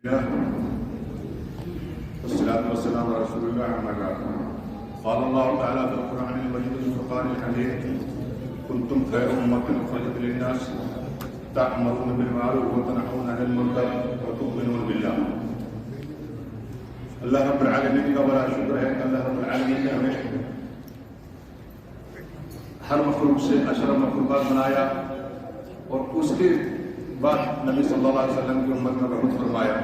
والصلاة والسلام على رسول الله أما بعد. قال الله تعالى في القرآن المجيد والفرقان الحميد كنتم خير أمة أخرجت للناس تأمرون بالمعروف وتنهون عن المنكر وتؤمنون بالله. اللہ رب العالمین کا بڑا شکر ہے کہ اللہ رب العالمین نے ہمیں ہر مخلوق سے اشرف مخلوقات بنایا اور اس کے بعد نبی صلی اللہ علیہ وسلم کی امت میں رحمت فرمایا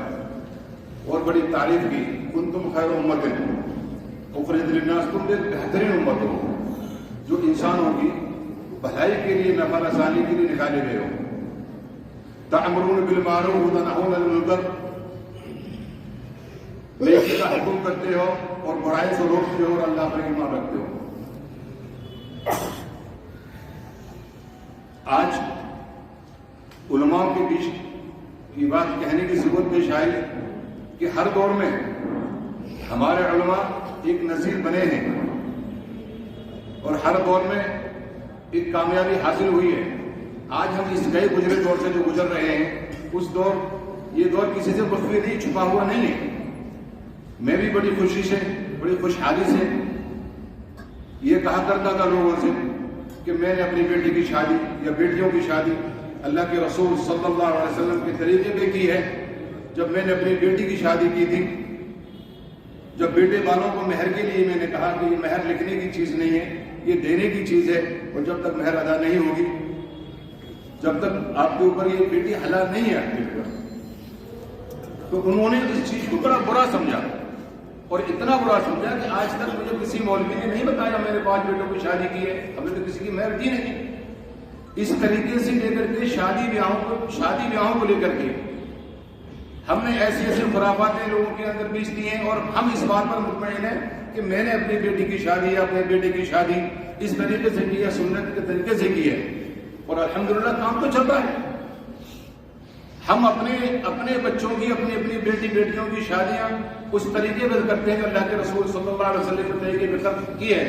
اور بڑی تعریف کی. کنتم خیر امت اخرجت للناس، تم ایک بہترین امت ہو جو انسانوں کی بھلائی کے لیے نفع رسانی کے لیے نکالے گئے ہو. تأمرون بالمعروف وتنہون عن المنکر، نیکی کا حکم کرتے ہو اور برائی سے روکتے ہو اور اللہ پر ایمان رکھتے ہو. آج علماء کے بیچ یہ بات کہنے کی ضرورت پیش آئی کہ ہر دور میں ہمارے علماء ایک نظیر بنے ہیں اور ہر دور میں ایک کامیابی حاصل ہوئی ہے. آج ہم اس گئے گزرے دور سے جو گزر رہے ہیں اس دور، یہ دور کسی سے مخفی نہیں، چھپا ہوا نہیں ہے. میں بھی بڑی خوشی سے، بڑی خوشحالی سے یہ کہا کرتا تھا لوگوں سے کہ میں نے اپنی بیٹی کی شادی یا بیٹیوں کی شادی اللہ کے رسول صلی اللہ علیہ وسلم کے طریقے پہ کی ہے. جب میں نے اپنی بیٹی کی شادی کی تھی، جب بیٹے والوں کو مہر کے لیے میں نے کہا کہ یہ مہر لکھنے کی چیز نہیں ہے، یہ دینے کی چیز ہے، اور جب تک مہر ادا نہیں ہوگی، جب تک آپ کے اوپر یہ بیٹی حلال نہیں ہے. تو انہوں نے اس چیز کو بڑا برا سمجھا اور اتنا برا سمجھا کہ آج تک مجھے کسی مولوی نے نہیں بتایا میں نے 5 بیٹوں کی شادی کی ہے، ابھی تو کسی کی مہر دی نہیں. اس طریقے سے لے کر کے شادی بیاہوں کو لے کر کے ہم نے ایسی خرافاتیں لوگوں کے اندر بیچ دی ہیں اور ہم اس بات پر مطمئن ہیں کہ میں نے اپنی بیٹی کی شادی یا اپنے بیٹے کی شادی اس طریقے سے کی ہے، سنت کے طریقے سے کی ہے اور الحمدللہ کام تو چل رہا ہے. ہم اپنے بچوں کی اپنی بیٹیوں کی شادیاں اس طریقے پر کرتے ہیں کہ اللہ کے رسول صلی اللہ علیہ وسلم کے طریقے پر کی ہے.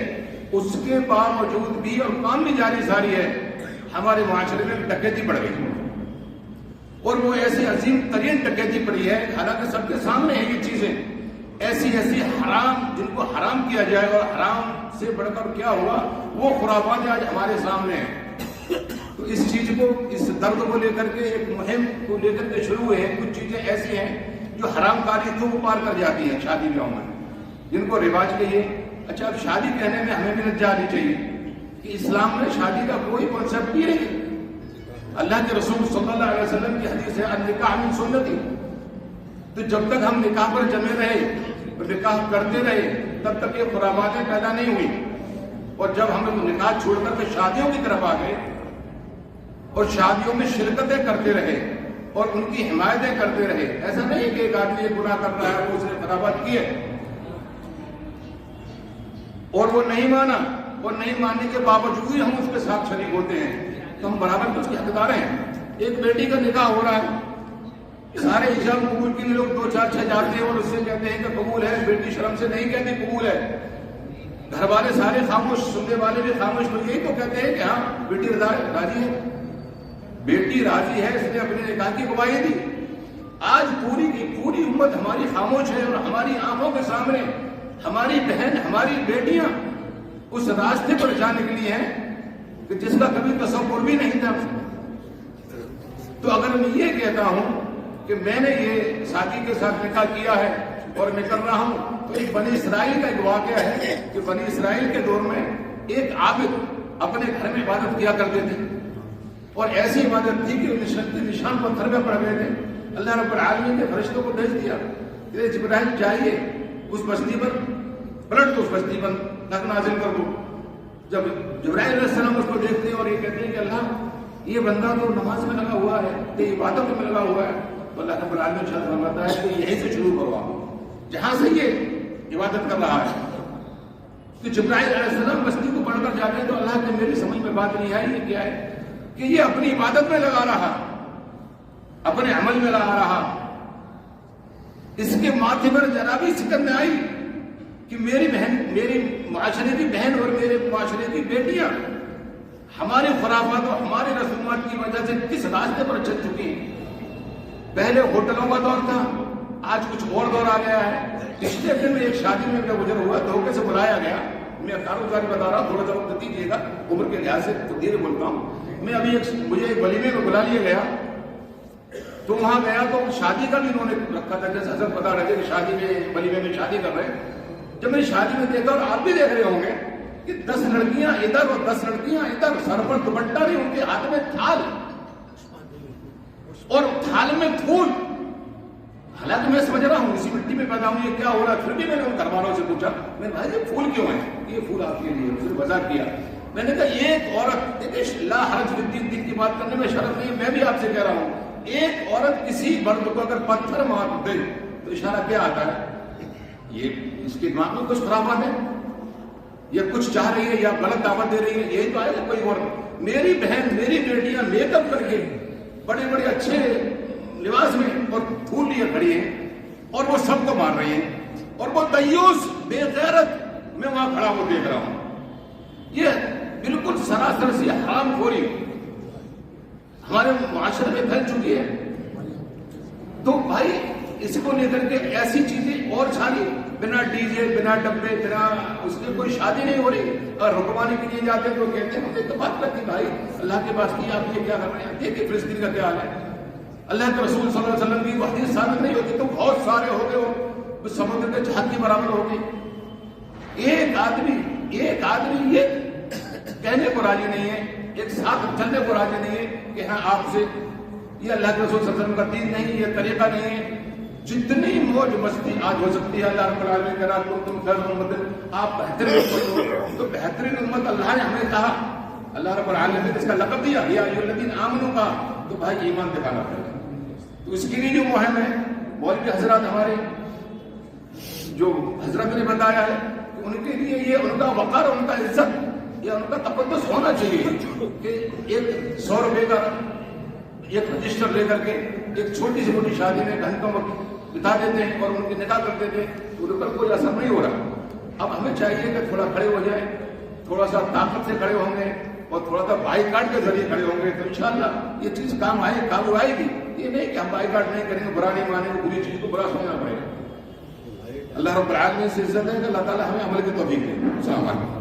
اس کے باوجود بھی اور کام بھی جاری ساری ہے، ہمارے معاشرے میں ڈکیتی بڑھ گئی اور وہ ایسی عظیم ترین ڈکیتی پڑی ہے. حالانکہ سب کے سامنے ہیں یہ چیزیں، ایسی حرام جن کو حرام کیا جائے اور حرام سے بڑھ کر کیا ہوا وہ خرافات آج ہمارے سامنے ہیں. تو اس چیز کو، اس درد کو لے کر کے ایک مہم کو لے کر کے شروع ہوئے ہیں. کچھ چیزیں ایسی ہیں جو حرام کاری تو پار کر جاتی ہیں شادی بیاہوں میں، جن کو رواج کہیے. اچھا، اب شادی کہنے میں ہمیں بھی لجا آنی چاہیے کہ اسلام میں شادی کا کوئی کانسیپٹ نہیں ہے. اللہ کے رسول صلی اللہ علیہ وسلم کی حدیث ہے النکاح من سنتی. تو جب تک ہم نکاح پر جمے رہے اور نکاح کرتے رہے تب تک یہ خرافاتیں پیدا نہیں ہوئی. اور جب ہم نکاح چھوڑ کر کے شادیوں کی طرف آ گئے اور شادیوں میں شرکتیں کرتے رہے اور ان کی حمایتیں کرتے رہے، ایسا نہیں کہ ایک آدمی ایک گناہ کرتا ہے وہ اس نے خرابات کی ہے اور وہ نہیں مانا اور نہیں ماننے کے باوجود ہم اس کے ساتھ شریک ہوتے ہیں تو ہم برابر اس کے حقدار ہیں. ایک بیٹی کا نکاح ہو رہا ہے، سارے ایجاب قبول کے لیے لوگ 2-4-6 جاتے ہیں اور اس سے کہتے ہیں کہ قبول ہے، بیٹی شرم سے نہیں کہتی قبول ہے. گھر والے سارے خاموش، سننے والے بھی خاموش، تو یہی تو کہتے ہیں کہ ہاں بیٹی راضی ہے، بیٹی راضی ہے، اس نے اپنے نکاح کی گواہی دی. آج پوری کی پوری امت ہماری خاموش ہے اور ہماری آنکھوں کے سامنے ہماری بہن، ہماری بیٹیاں اس راستے پر جانے کے لیے ہیں کہ جس کا کبھی تصور بھی نہیں تھا. تو اگر میں یہ کہتا ہوں کہ میں نے یہ ساتھی کے ساتھ نکاح کیا ہے اور میں کر رہا ہوں، تو ایک بنی اسرائیل کا ایک واقعہ ہے کہ بنی اسرائیل کے دور میں ایک عابد اپنے گھر میں عبادت کیا کرتے تھے اور ایسی عبادت تھی کہ نشان پتھر میں پڑ گئے تھے. اللہ رب العالمین نے فرشتوں کو بھیج دیا کہ جبرائیل جائیے اس بستی پر، پلٹ دو اس بستی پر، نظر نازل کر دو. جب جبرائیل علیہ السلام اس کو دیکھتے ہیں اور یہ کہتے ہیں کہ اللہ یہ بندہ تو نماز میں لگا ہوا ہے، یہ عبادت میں لگا ہوا ہے، تو اللہ رب العالمین شاید فرماتا ہے کہ یہیں سے شروع کرو آپ، جہاں سے یہ عبادت کر رہا ہے. تو جبرائیل علیہ السلام بستی کو پڑھ کر جاتے ہیں تو اللہ کے میری سمجھ میں بات نہیں آئی یہ کیا ہے کہ یہ اپنی عبادت میں لگا رہا، اپنے عمل میں لگا رہا. اس کے ماتھے پر ذرا بھی فکر نہ آئی کہ میری بہن، میری معاشرے کی بہن اور میرے معاشرے کی بیٹیاں ہمارے خرافات اور ہمارے رسومات کی وجہ سے کس راستے پر چل چکی ہیں. پہلے ہوٹلوں کا دور تھا، آج کچھ اور دور آ گیا ہے. پچھلے دن میں ایک شادی میں گزر ہوا, دھوکے سے بلایا گیا. میں کاروبار بتا رہا ہوں, تھوڑا سا وقت دیجیے گا, عمر کے لحاظ سے تو دیر بولتا ہوں. میں ابھی مجھے ایک ولیمے میں بلا لیا گیا, تو وہاں گیا تو شادی کا بھی انہوں نے رکھا تھا, جیسے حضرت بتا رہے تھے کہ شادی میں ولیمے میں شادی کر رہے ہیں. جب میں شادی میں دیکھا, اور آپ بھی دیکھ رہے ہوں گے کہ 10 لڑکیاں ادھر اور 10 لڑکیاں ادھر, سر پر دوپٹہ نہیں, ان کے ہاتھ میں تھال اور تھال میں پھول. حالانکہ میں سمجھ رہا ہوں اسی مٹی میں پیدا ہوں, یہ کیا ہو رہا ہے. پھر بھی میں نے ان گھر والوں سے پوچھا, میں نے بھائی یہ پھول کیوں ہیں؟ یہ پھول آپ کے لیے. پھر مذاق کیا. میں نے کہا ایک عورت, دیکھیں لا حرج فی الدین, دین کی بات کرنے میں شرم نہیں. میں بھی آپ سے کہہ رہا ہوں, ایک عورت کسی مرد کو اگر پتھر مار دے تو اشارہ کیا آتا ہے؟ یہ اس کے دماغ میں کچھ خرابات ہے, یا کچھ چاہ رہی ہے, یا غلط دعوت دے رہی ہے. یہی تو آئے گا کوئی اور. میری بہن, میری بیٹیاں میک اپ کر کے بڑے بڑے اچھے لباس میں اور پھول لیے کھڑی ہیں, اور وہ سب کو مار رہی ہیں, اور وہ دیوس بے غیرت میں وہاں کھڑا ہو دیکھ رہا ہوں. یہ بالکل سراسر سی حرام خوری ہمارے معاشرے میں پھیل چکی ہے. تو بھائی اس کو لے کر کے ایسی چیزیں اور ساری, بنا ڈی جے, بنا ڈبے, بنا اس کی کوئی شادی نہیں ہو رہی, اور حکمانی کے لیے جاتے ہیں تو کہتے ہیں مجھے تو بات کرتی بھائی اللہ کے پاس کی, آپ یہ کیا کر رہے ہیں؟ دیکھیے فلسطین کا کیا حال ہے. اللہ کے رسول صلی اللہ علیہ وسلم کی وہ حدیث ثابت نہیں ہوتی تو بہت سارے ہو گئے, وہ سمندر کے جہاد کے برابر ہو گئے. ایک آدمی یہ کہنے کو راضی نہیں ہے, ایک ساتھ چلنے کو راضی نہیں ہے کہ ہاں آپ سے یہ اللہ کے رسول صلی اللہ علیہ وسلم کا دین نہیں, یہ طریقہ نہیں ہے. جتنی موج مستی آج ہو سکتی ہے, اللہ رب العالمین کا رات تم خیر امت, آپ بہترین ہو, تو بہترین امت اللہ نے ہمیں کہا, اللہ رب العالمین نے اس کا لقب دیا یا ایھا الذین آمنوا کا, تو بھائی ایمان دکھانا پڑے گا. تو اس کے لیے جو مہم ہے, مولوی حضرات ہمارے جو حضرت نے بتایا ہے کہ ان کے لیے یہ ان کا وقار, ان کا عزت, یا ان کا تقدس ہونا چاہیے کہ ایک 100 روپے کا ایک رجسٹر لے کر کے ایک چھوٹی سی موٹی شادی میں گھنٹوں وقت بتا دیتے ہیں اور ان کی نکاح کر دیتے ہیں, تو ان پر کوئی اثر نہیں ہو رہا. اب ہمیں چاہیے کہ تھوڑا کھڑے ہو جائیں, تھوڑا سا طاقت سے کھڑے ہوں گے, اور تھوڑا سا بائیکاٹ کے ذریعے کھڑے ہوں گے, تو انشاءاللہ یہ چیز کام آئے, قابو آئے گی. یہ نہیں کہ ہم بائیکاٹ نہیں کریں گے, برا نہیں مانیں گے, بری چیز کو برا سمجھنا پڑے گا. اللہ رب العالمین سے عزت ہے کہ اللہ تعالیٰ ہمیں عمل کی توفیق دے. السلام علیکم.